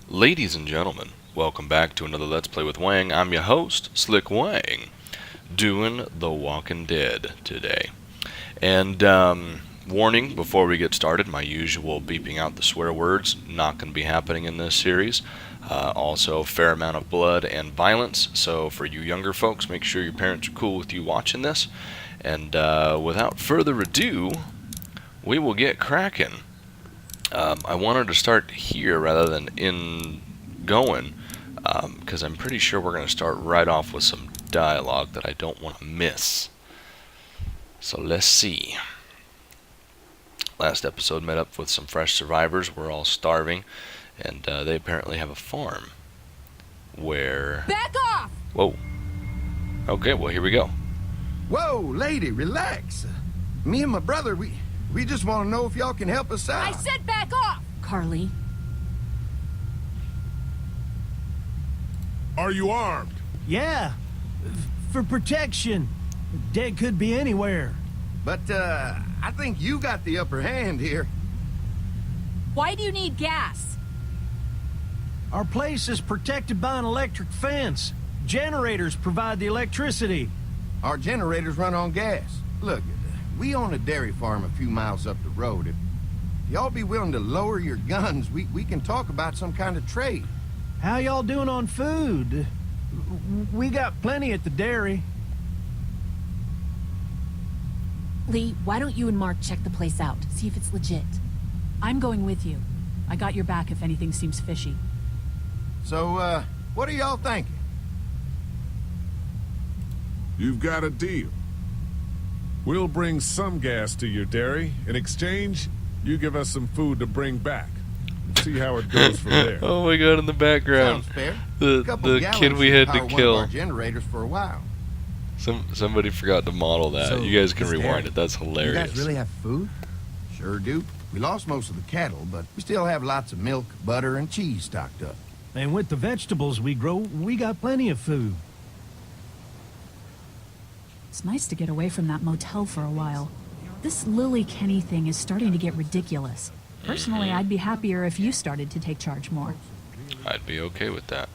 Ladies and gentlemen, welcome back to another Let's Play with Wang. I'm your host, SlickWeng, doing The Walking Dead today. And, warning before we get started, my usual beeping out the swear words, not going to be happening in this series. Also, a fair amount of blood and violence, so for you younger folks, make sure your parents are cool with you watching this. And without further ado, we will get cracking. I wanted to start here rather than going, because I'm pretty sure we're going to start right off with some dialogue that I don't want to miss. So let's see. Last episode met up with some fresh survivors. We're all starving, and they apparently have a farm where... Back off! Whoa. Okay, well, here we go. Whoa, lady, relax. Me and my brother, we just want to know if y'all can help us out. I said back off! Carly. Are you armed? Yeah, for protection. Dead could be anywhere. But, I think you got the upper hand here. Why do you need gas? Our place is protected by an electric fence. Generators provide the electricity. Our generators run on gas. Look, we own a dairy farm a few miles up the road. If y'all be willing to lower your guns, we can talk about some kind of trade. How y'all doing on food? We got plenty at the dairy. Lee, why don't you and Mark check the place out, see if it's legit? I'm going with you. I got your back if anything seems fishy. So, what are y'all thinking? You've got a deal. We'll bring some gas to your dairy. In exchange, you give us some food to bring back. See how it goes from there. Oh my god, in the background. Sounds fair. The kid we had to One of kill. our generators for a while. Somebody forgot to model that. So, you guys can this rewind dairy, it. That's hilarious. You guys really have food? Sure do. We lost most of the cattle, but we still have lots of milk, butter, and cheese stocked up. And with the vegetables we grow, we got plenty of food. It's nice to get away from that motel for a while. This Lily Kenny thing is starting to get ridiculous. Personally, I'd be happier if you started to take charge more. I'd be okay with that.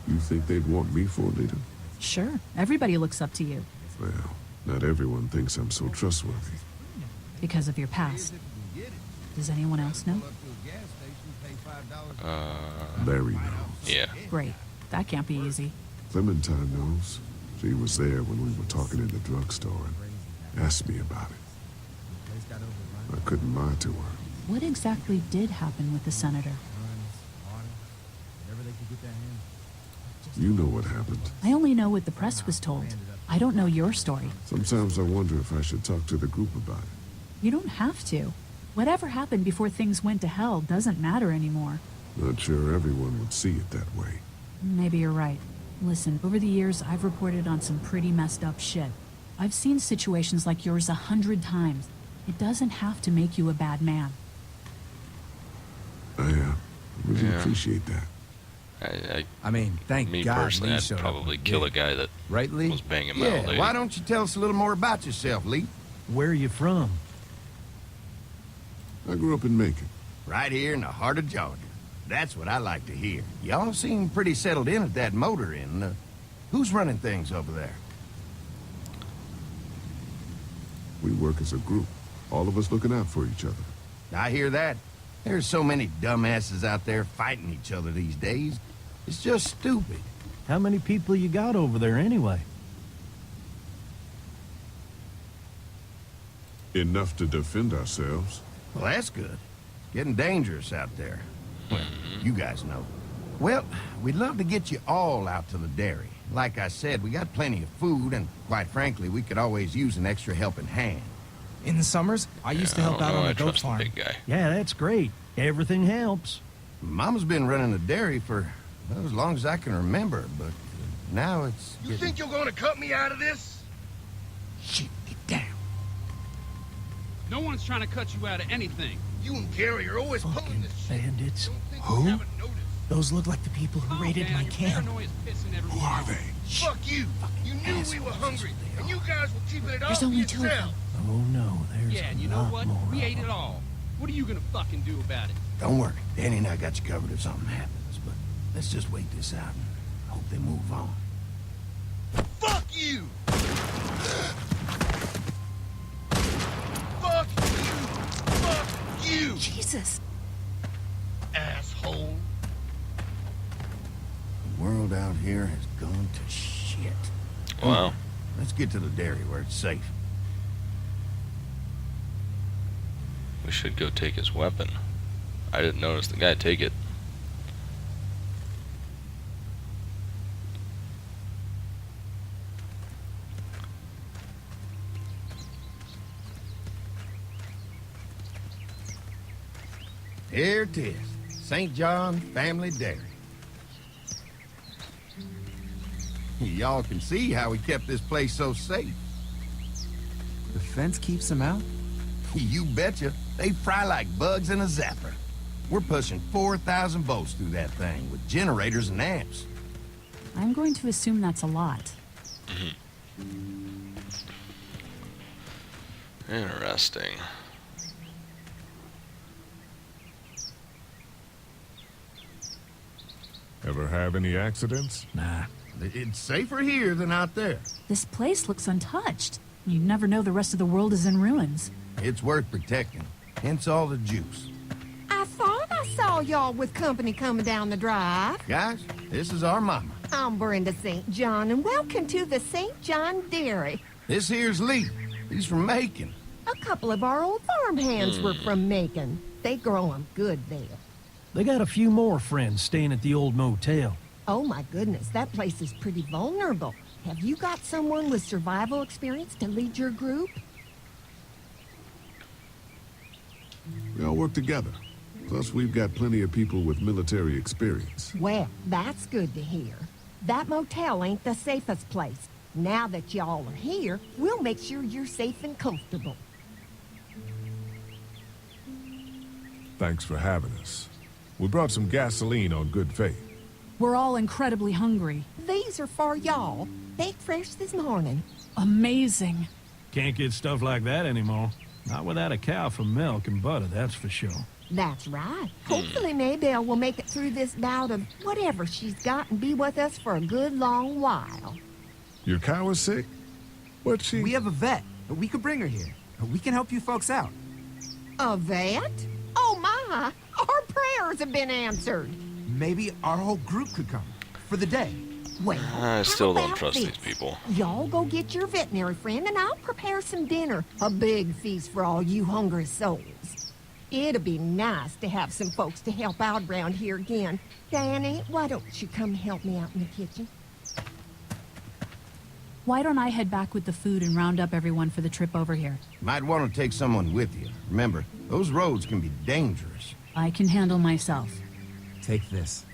You think they'd want me for a leader? Sure, everybody looks up to you. Well, not everyone thinks I'm so trustworthy. Because of your past. Does anyone else know? Larry knows. Yeah. Great. That can't be easy. Clementine knows. She was there when we were talking in the drugstore and asked me about it. I couldn't lie to her. What exactly did happen with the senator? You know what happened. I only know what the press was told. I don't know your story. Sometimes I wonder if I should talk to the group about it. You don't have to. Whatever happened before things went to hell doesn't matter anymore. Not sure everyone would see it that way. Maybe you're right. Listen, over the years, I've reported on some pretty messed up shit. I've seen situations like yours 100 times. It doesn't have to make you a bad man. I really Yeah. appreciate that. I mean, thank Me God personally, Lee I'd showed up probably when he kill a did. guy that Right, Lee? was banging my old Yeah, lady. why don't you tell us a little more about yourself, Lee? Where are you from? I grew up in Macon. Right here in the heart of Georgia. That's what I like to hear. Y'all seem pretty settled in at that motor inn. Who's running things over there? We work as a group, all of us looking out for each other. I hear that. There's so many dumbasses out there fighting each other these days. It's just stupid. How many people you got over there anyway? Enough to defend ourselves. Well, that's good. Getting dangerous out there. Well, you guys know. Well, we'd love to get you all out to the dairy. Like I said, we got plenty of food, and quite frankly, we could always use an extra helping hand. In the summers, I used to help out on I the goat trust the farm. big guy. Yeah, that's great. Everything helps. Mama's been running the dairy for well, as long as I can remember, but now it's... You think you're gonna cut me out of this? Shit, get down. No one's trying to cut you out of anything. You and Gary are always pulling Fucking this shit. bandits. Don't think Who? you haven't noticed. Those look like the people who raided man, my your camp. paranoia's pissing Who everyone are off. they? Fuck you. You knew we were hungry, and you guys were keeping it all There's for only two of them. yourself. Oh no, there's Yeah, and a you know lot what? more We of ate them. it all. What are you gonna fucking do about it? Don't worry. Danny and I got you covered if something happens, but let's just wait this out and hope they move on. Fuck you! Fuck you! Fuck you! Jesus. Asshole. The world out here has gone to shit. Wow. Let's get to the dairy where it's safe. We should go take his weapon. I didn't notice the guy take it. Here it is. St. John Family Dairy. Y'all can see how we kept this place so safe. The fence keeps them out? You betcha. They fry like bugs in a zapper. We're pushing 4,000 volts through that thing with generators and amps. I'm going to assume that's a lot. Interesting. Ever have any accidents? Nah, it's safer here than out there. This place looks untouched. You'd never know the rest of the world is in ruins. It's worth protecting, hence all the juice. I thought I saw y'all with company coming down the drive. Guys, this is our mama. I'm Brenda St. John, and welcome to the St. John Dairy. This here's Lee. He's from Macon. A couple of our old farm hands were from Macon. They grow 'em good there. They got a few more friends staying at the old motel. Oh my goodness, that place is pretty vulnerable. Have you got someone with survival experience to lead your group? We all work together. Plus, we've got plenty of people with military experience. Well, that's good to hear. That motel ain't the safest place. Now that y'all are here, we'll make sure you're safe and comfortable. Thanks for having us. We brought some gasoline on good faith. We're all incredibly hungry. These are for y'all. Baked fresh this morning. Amazing. Can't get stuff like that anymore. Not without a cow for milk and butter, that's for sure. That's right. Hopefully Maybelle will make it through this bout of whatever she's got and be with us for a good long while. Your cow is sick? What's she? We have a vet. We could bring her here. We can help you folks out. A vet? Oh my! Our prayers have been answered. Maybe our whole group could come. For the day. Well, I still how don't about trust this? these people. Y'all go get your veterinary friend and I'll prepare some dinner. A big feast for all you hungry souls. It'd be nice to have some folks to help out around here again. Danny, why don't you come help me out in the kitchen? Why don't I head back with the food and round up everyone for the trip over here? Might want to take someone with you. Remember, those roads can be dangerous. I can handle myself. Take this.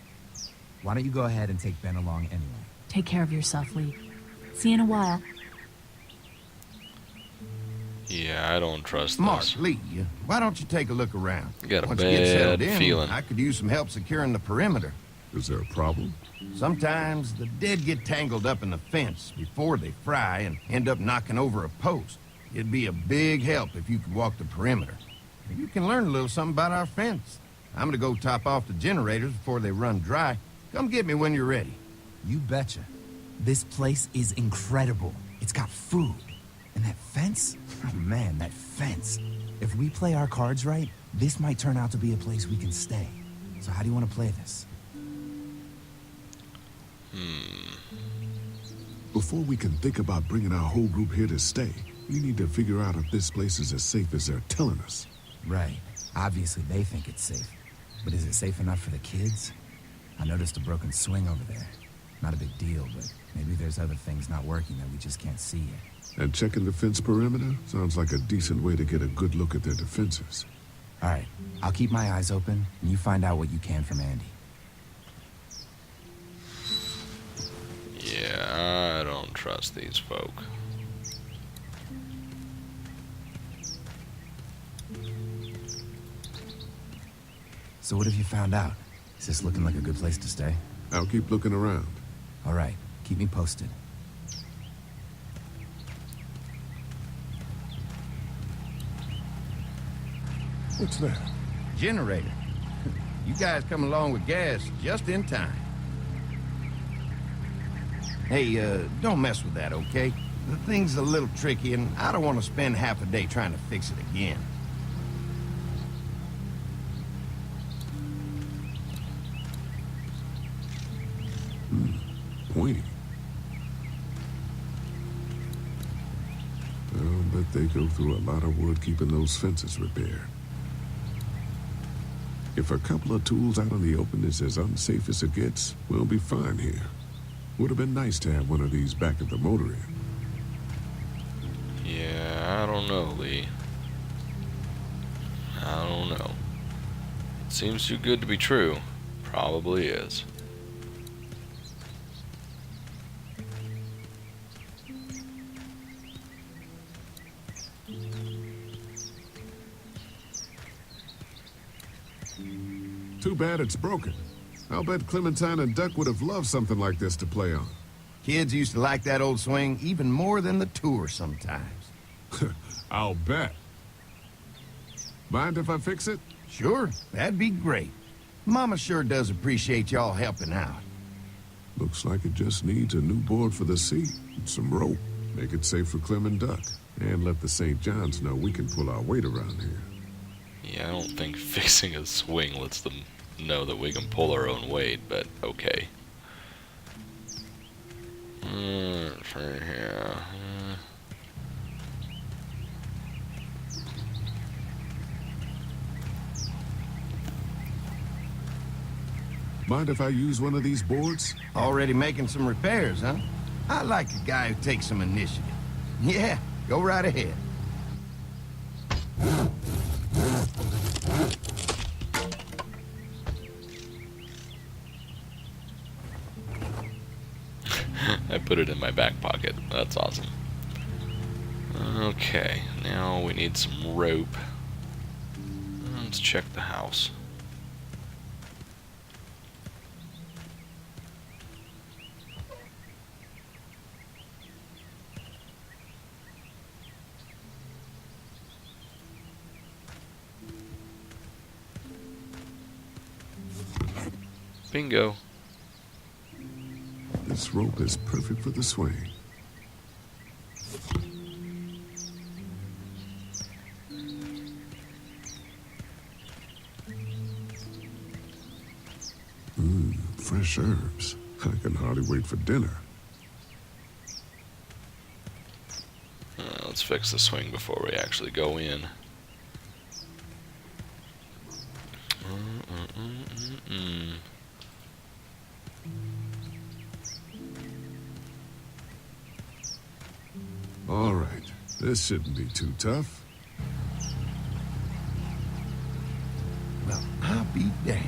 Why don't you go ahead and take Ben along anyway? Take care of yourself, Lee. See you in a while. Yeah, I don't trust Mark, this. Lee, why don't you take a look around? I got a Once you get settled bad in, feeling. I could use some help securing the perimeter. Is there a problem? Sometimes the dead get tangled up in the fence before they fry and end up knocking over a post. It'd be a big help if you could walk the perimeter. You can learn a little something about our fence. I'm gonna go top off the generators before they run dry. Come get me when you're ready. You betcha. This place is incredible. It's got food. And that fence? Oh man, that fence. If we play our cards right, this might turn out to be a place we can stay. So how do you want to play this? Before we can think about bringing our whole group here to stay, we need to figure out if this place is as safe as they're telling us. Right. Obviously they think it's safe. But is it safe enough for the kids? I noticed a broken swing over there. Not a big deal, but maybe there's other things not working that we just can't see yet. And checking the fence perimeter sounds like a decent way to get a good look at their defenses. All right. I'll keep my eyes open, and you find out what you can from Andy. Yeah, I don't trust these folk. So what have you found out? Is this looking like a good place to stay? I'll keep looking around. All right. Keep me posted. What's that? Generator. guys come along with gas just in time. Hey, don't mess with that, okay? The thing's a little tricky, and I don't want to spend half a day trying to fix it again. Pointy. I'll bet they go through a lot of wood keeping those fences repaired. If a couple of tools out in the open is as unsafe as it gets, we'll be fine here. Would have been nice to have one of these back at the motor inn. Yeah, I don't know, Lee. I don't know. It seems too good to be true. Probably is. Too bad it's broken. I'll bet Clementine and Duck would have loved something like this to play on. Kids used to like that old swing even more than the tour sometimes. I'll bet. Mind if I fix it? Sure, that'd be great. Mama sure does appreciate y'all helping out. Looks like it just needs a new board for the seat and some rope. Make it safe for Clem and Duck. And let the St. John's know we can pull our weight around here. Yeah, I don't think fixing a swing lets them know that we can pull our own weight, but okay. Right here. Mind if I use one of these boards? Already making some repairs, huh? I like a guy who takes some initiative. Yeah, go right ahead. I put it in my back pocket. That's awesome. Okay, now we need some rope. Let's check the house. Bingo. This rope is perfect for the swing. Fresh herbs. I can hardly wait for dinner. Let's fix the swing before we actually go in. All right, this shouldn't be too tough. Well, I'll be damned.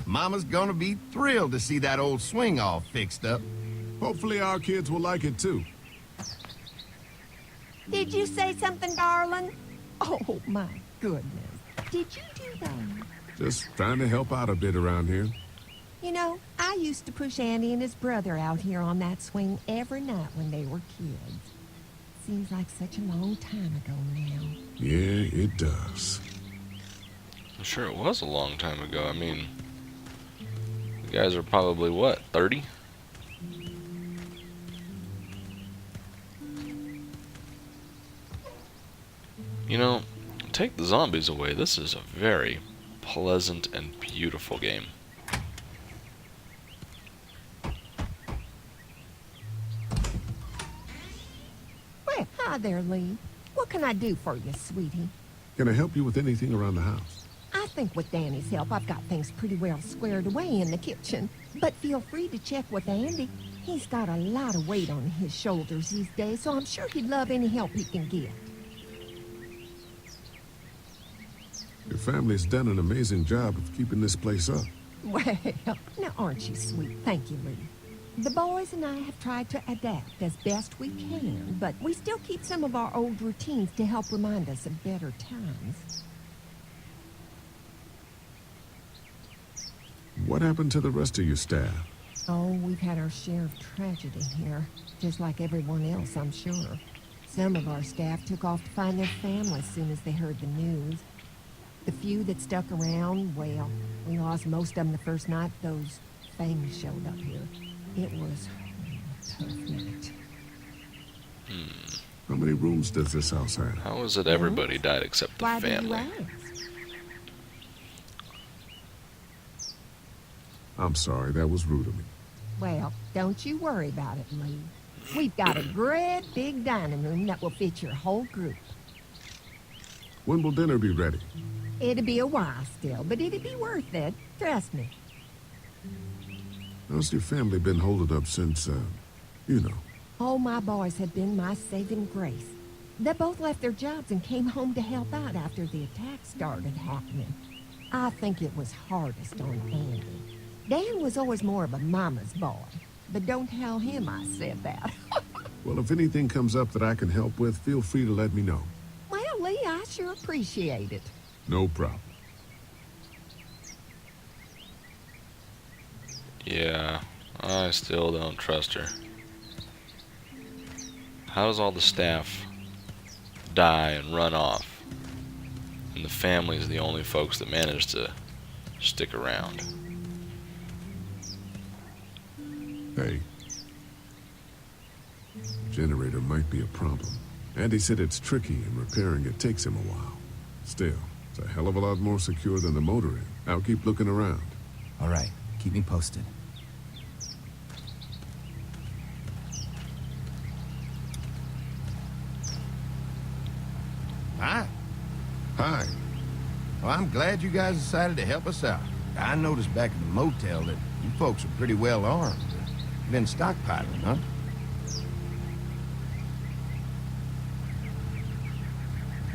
Mama's gonna be thrilled to see that old swing all fixed up. Hopefully our kids will like it too. Did you say something, darling? Oh, my goodness. Did you do that? Just trying to help out a bit around here. You know, I used to push Andy and his brother out here on that swing every night when they were kids. Seems like such a long time ago now. Yeah, it does. I'm sure it was a long time ago. I mean, you guys are probably, what, 30? You know, take the zombies away. This is a very pleasant and beautiful game. Well, hi there, Lee. What can I do for you, sweetie? Can I help you with anything around the house? I think with Danny's help, I've got things pretty well squared away in the kitchen. But feel free to check with Andy. He's got a lot of weight on his shoulders these days, so I'm sure he'd love any help he can get. Your family's done an amazing job of keeping this place up. Well, now aren't you sweet? Thank you, Lee. The boys and I have tried to adapt as best we can, but we still keep some of our old routines to help remind us of better times. What happened to the rest of your staff? Oh, we've had our share of tragedy here, just like everyone else, I'm sure. Some of our staff took off to find their families as soon as they heard the news. The few that stuck around, well, we lost most of them the first night those things showed up here. It was a tough night. How many rooms does this house have? How is it everybody died except the Why do you family? ask? I'm sorry, that was rude of me. Well, don't you worry about it, Lee. We've got a great big dining room that will fit your whole group. When will dinner be ready? It'll be a while still, but it'll be worth it. Trust me. How's your family been holding up since, you know? All my boys have been my saving grace. They both left their jobs and came home to help out after the attack started happening. I think it was hardest on Andy. Dan was always more of a mama's boy, but don't tell him I said that. Well, if anything comes up that I can help with, feel free to let me know. Well, Lee, I sure appreciate it. No problem. Yeah, I still don't trust her. How does all the staff die and run off, and the family's the only folks that manage to stick around? Hey. Generator might be a problem. Andy said it's tricky and repairing it takes him a while. Still, it's a hell of a lot more secure than the motor inn. I'll keep looking around. All right, keep me posted. Hi. Hi. Well, I'm glad you guys decided to help us out. I noticed back at the motel that you folks are pretty well armed. Been stockpiling, huh?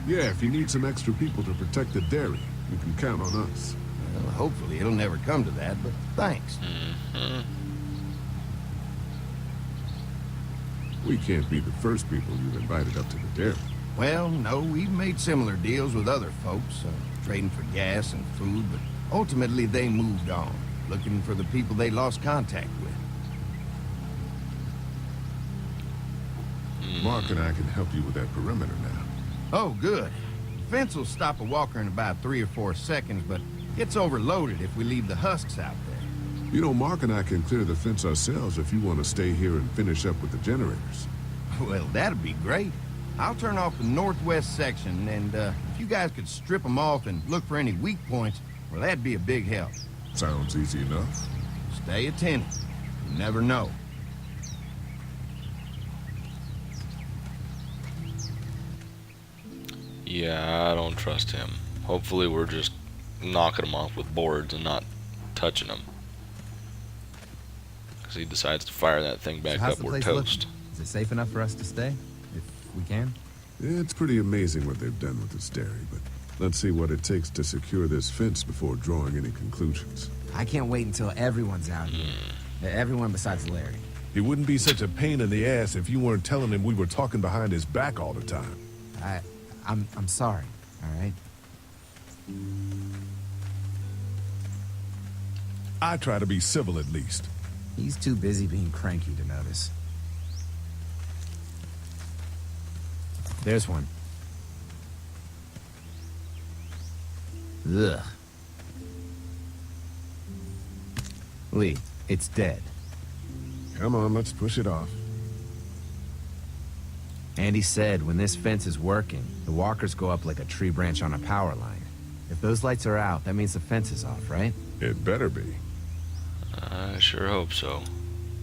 Yeah, if you need some extra people to protect the dairy, you can count on us. Well, hopefully it'll never come to that, but thanks. We can't be the first people you've invited up to the dairy. Well, no, we've made similar deals with other folks, trading for gas and food, but ultimately they moved on, looking for the people they lost contact with. Mark and I can help you with that perimeter now. Oh, good. The fence will stop a walker in about 3 or 4 seconds, but gets overloaded if we leave the husks out there. You know, Mark and I can clear the fence ourselves if you want to stay here and finish up with the generators. Well, that'd be great. I'll turn off the northwest section, and if you guys could strip them off and look for any weak points, well, that'd be a big help. Sounds easy enough. Stay attentive. You never know. Yeah, I don't trust him. Hopefully we're just knocking him off with boards and not touching him. Because he decides to fire that thing back How's up, the we're place toast. looking? Is it safe enough for us to stay? If we can? It's pretty amazing what they've done with this dairy, but let's see what it takes to secure this fence before drawing any conclusions. I can't wait until everyone's out here. Everyone besides Larry. He wouldn't be such a pain in the ass if you weren't telling him we were talking behind his back all the time. I'm sorry, all right? I try to be civil at least. He's too busy being cranky to notice. There's one. Ugh. Lee, it's dead. Come on, let's push it off. Andy said when this fence is working, the walkers go up like a tree branch on a power line. If those lights are out, that means the fence is off, right? It better be. I sure hope so.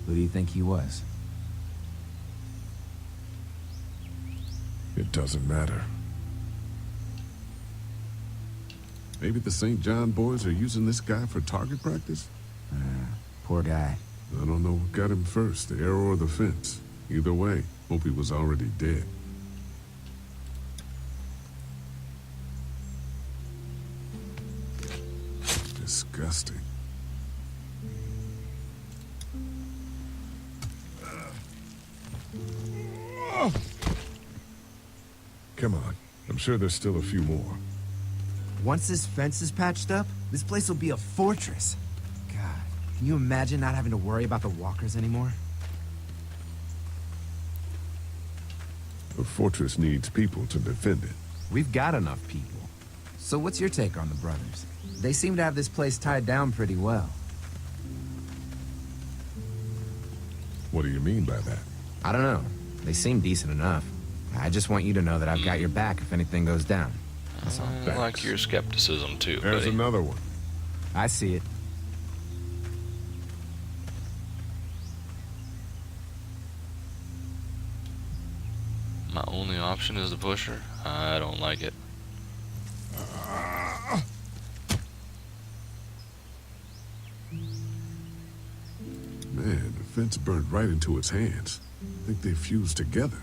Who do you think he was? It doesn't matter. Maybe the St. John boys are using this guy for target practice? Poor guy. I don't know what got him first, the arrow or the fence. Either way, hope he was already dead. Disgusting. Come on. I'm sure there's still a few more. Once this fence is patched up, this place will be a fortress. God, can you imagine not having to worry about the walkers anymore? A fortress needs people to defend it. We've got enough people. So what's your take on the brothers? They seem to have this place tied down pretty well. What do you mean by that? I don't know. They seem decent enough. I just want you to know that I've got your back if anything goes down. That's all. I like your skepticism too, There's buddy. another one. I see it. My only option is the pusher. I don't like it. Man, the fence burned right into its hands. I think they fused together.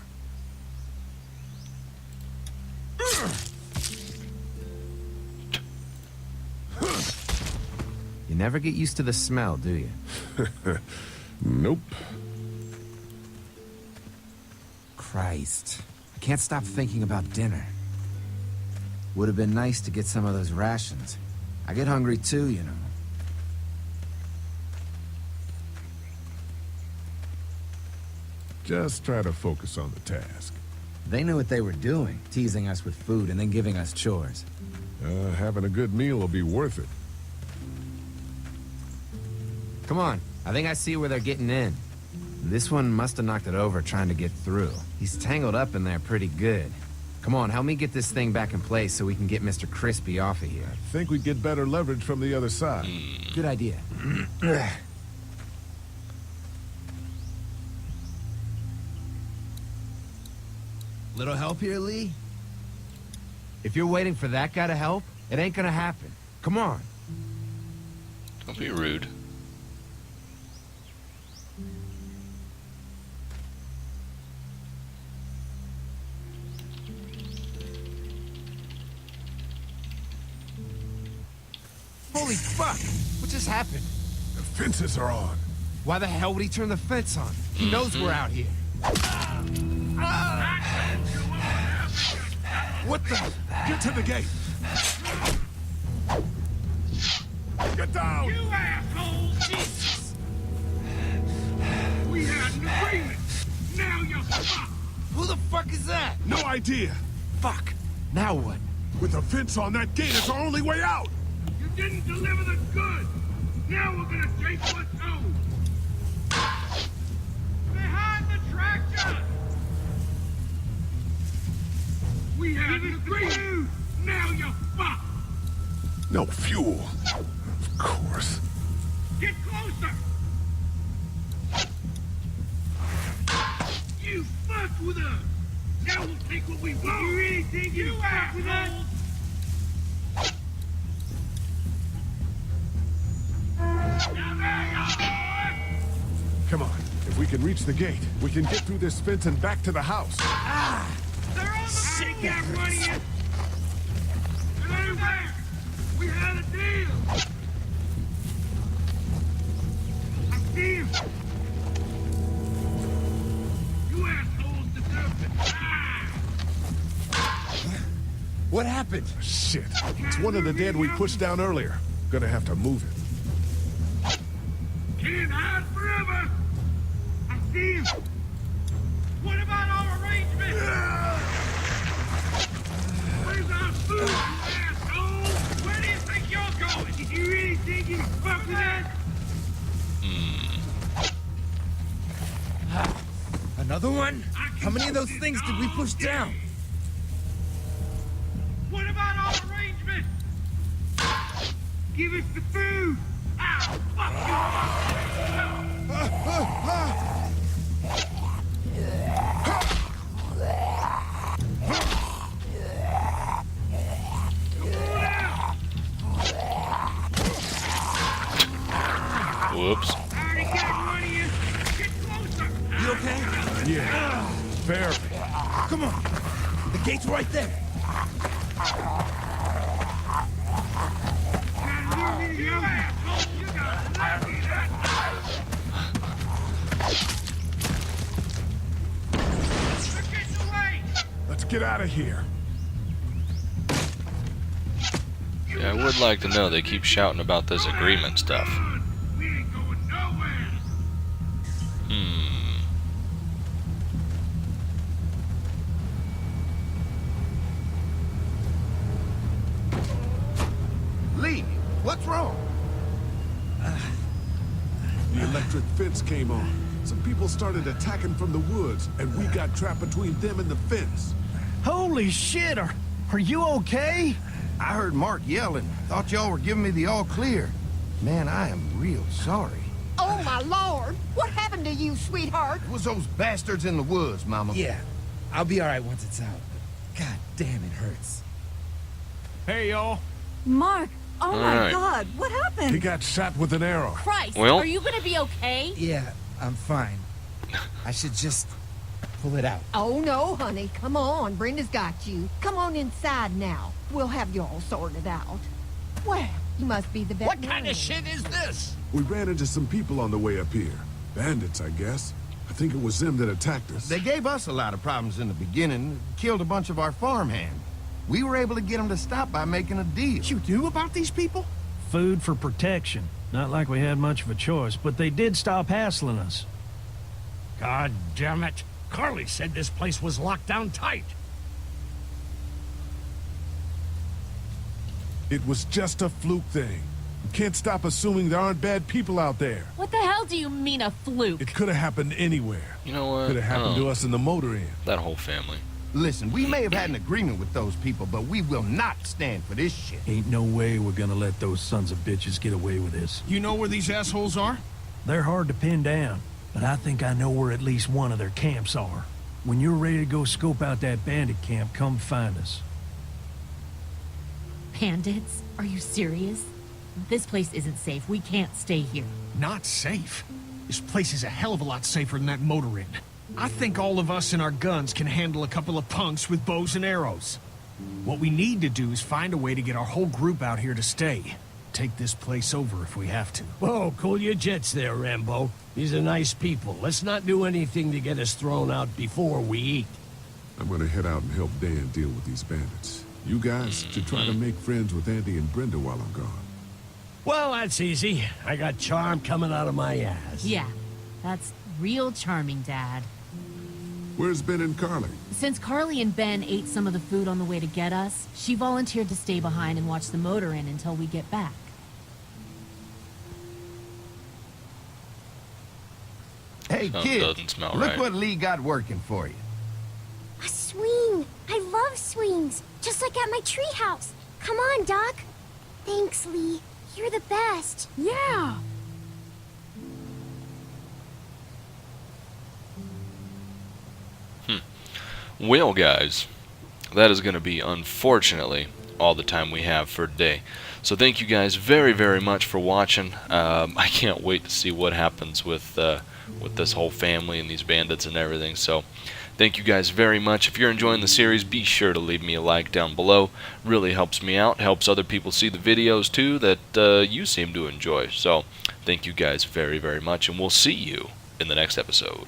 You never get used to the smell, do you? Nope. Christ. I can't stop thinking about dinner. Would have been nice to get some of those rations. I get hungry too, you know. Just try to focus on the task. They knew what they were doing, teasing us with food and then giving us chores. Having a good meal will be worth it. Come on, I think I see where they're getting in. This one must have knocked it over trying to get through. He's tangled up in there pretty good. Come on, help me get this thing back in place so we can get Mr. Crispy off of here. I think we'd get better leverage from the other side. Good idea. Little help here, Lee? If you're waiting for that guy to help, it ain't gonna happen. Come on. Don't be rude. Holy fuck! What just happened? The fences are on. Why the hell would he turn the fence on? He knows we're out here. What the? Get to the gate. Get down! You asshole! Jesus! We had an agreement. Now you're fucked. Who the fuck is that? No idea. Fuck. Now what? With the fence on that gate, it's our only way out. You didn't deliver the goods. Now we're gonna take what's owed. Behind the tractor! We had an agreement. Now you're fucked. No fuel. Of course. Get closer. You fucked with us. Now we'll take what we want. You really think you fucked with us? Come on. If we can reach the gate, we can get through this fence and back to the house. They're on the shit, get money in. It ain't back. We had a deal. I see him. You assholes deserve to die. What happened? Shit. It's one of the dead we pushed down earlier. Gonna have to move it. Can't hide forever. I see him. What about our arrangement? Where's our food, you asshole? Where do you think you're going? Did you really think you fuck with us? Another one? How many of those things did we push down? What about our arrangement? Give us the food. Ow, fuck you. Whoops. I already got one of you. Get closer. You okay? Yeah. Fair. Come on. The gate's right there. You asshole. You got lucky that. Look at the way. Let's get out of here. Yeah, I would like to know. They keep shouting about this agreement stuff. We ain't going nowhere. What's wrong? The electric fence came on. Some people started attacking from the woods, and we got trapped between them and the fence. Holy shit, are you okay? I heard Mark yelling. Thought y'all were giving me the all clear. Man, I am real sorry. Oh, my Lord! What happened to you, sweetheart? It was those bastards in the woods, Mama. Yeah, I'll be alright once it's out. God damn, it hurts. Hey, y'all. Mark! Oh my Alright. God! What happened? He got shot with an arrow. Christ! Well- Are you gonna be okay? Yeah, I'm fine. I should just pull it out. Oh, no, honey. Come on. Brenda's got you. Come on inside now. We'll have you all sorted out. Well, you must be the veterinarian. What kind of shit is this? We ran into some people on the way up here. Bandits, I guess. I think it was them that attacked us. They gave us a lot of problems in the beginning. Killed a bunch of our farmhand. We were able to get them to stop by making a deal. You knew about these people? Food for protection. Not like we had much of a choice, but they did stop hassling us. God damn it. Carly said this place was locked down tight. It was just a fluke thing. You can't stop assuming there aren't bad people out there. What the hell do you mean a fluke? It could have happened anywhere. You know what? Could have happened to us in the motor inn. That whole family. Listen, we may have had an agreement with those people, but we will not stand for this shit. Ain't no way we're gonna let those sons of bitches get away with this. You know where these assholes are? They're hard to pin down, but I think I know where at least one of their camps are. When you're ready to go scope out that bandit camp, come find us. Bandits? Are you serious? This place isn't safe. We can't stay here. Not safe. This place is a hell of a lot safer than that motor inn. I think all of us and our guns can handle a couple of punks with bows and arrows. What we need to do is find a way to get our whole group out here to stay. Take this place over if we have to. Whoa, cool your jets there, Rambo. These are nice people. Let's not do anything to get us thrown out before we eat. I'm gonna head out and help Dan deal with these bandits. You guys should try to make friends with Andy and Brenda while I'm gone. Well, that's easy. I got charm coming out of my ass. Yeah, that's real charming, Dad. Where's Ben and Carly? Since Carly and Ben ate some of the food on the way to get us, she volunteered to stay behind and watch the motor inn until we get back. Hey, Something kid, doesn't smell look right. what Lee got working for you. A swing! I love swings, just like at my treehouse. Come on, Doc. Thanks, Lee. You're the best. Yeah! Well, guys, that is going to be, unfortunately, all the time we have for today. So thank you guys very, very much for watching. I can't wait to see what happens with this whole family and these bandits and everything. So thank you guys very much. If you're enjoying the series, be sure to leave me a like down below. Really helps me out, helps other people see the videos too that you seem to enjoy. So thank you guys very, very much, and we'll see you in the next episode.